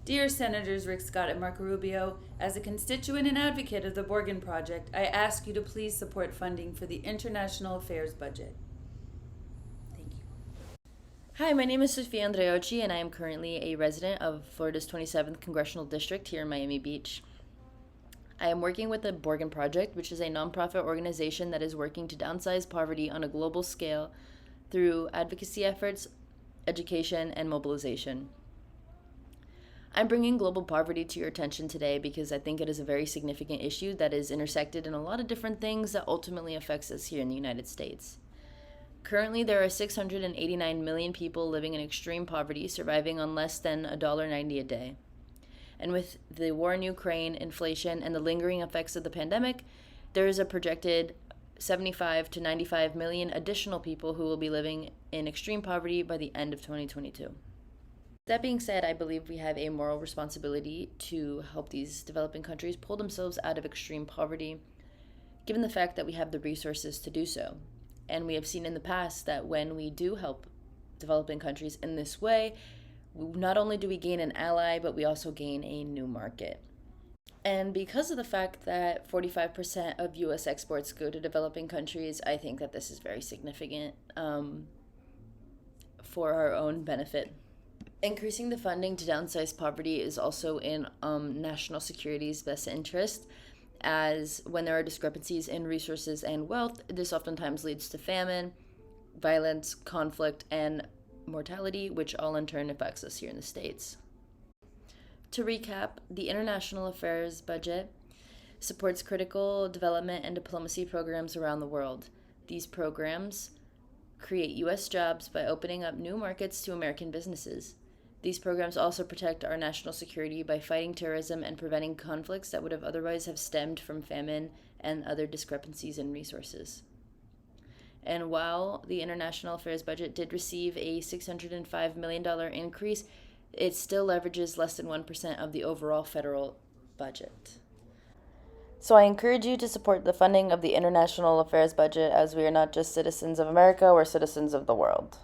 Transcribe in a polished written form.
Dear Senators Rick Scott and Marco Rubio, as a constituent and advocate of the Borgen Project, I ask you to please support funding for the International Affairs budget. Thank you. Hi, my name is Sofia Andreocci, and I am currently a resident of Florida's 27th Congressional District here in Miami Beach. I am working with the Borgen Project, which is a nonprofit organization that is working to downsize poverty on a global scale through advocacy efforts, education, and mobilization. I'm bringing global poverty to your attention today because I think it is a very significant issue that is intersected in a lot of different things that ultimately affects us here in the United States. Currently, there are 689 million people living in extreme poverty, surviving on less than $1.90 a day. And with the war in Ukraine, inflation, and the lingering effects of the pandemic, there is a projected 75 to 95 million additional people who will be living in extreme poverty by the end of 2022. That being said, I believe we have a moral responsibility to help these developing countries pull themselves out of extreme poverty, given the fact that we have the resources to do so. And we have seen in the past that when we do help developing countries in this way, not only do we gain an ally, but we also gain a new market. And because of the fact that 45% of US exports go to developing countries, I think that this is very significant for our own benefit. Increasing the funding to downsize poverty is also in national security's best interest, as when there are discrepancies in resources and wealth, this oftentimes leads to famine, violence, conflict, and mortality, which all in turn affects us here in the States. To recap, the International Affairs budget supports critical development and diplomacy programs around the world. These programs create U.S. jobs by opening up new markets to American businesses. These programs also protect our national security by fighting terrorism and preventing conflicts that would have otherwise have stemmed from famine and other discrepancies in resources. And while the International Affairs budget did receive a $605 million increase, it still leverages less than 1% of the overall federal budget. So I encourage you to support the funding of the International Affairs budget, as we are not just citizens of America, we're citizens of the world.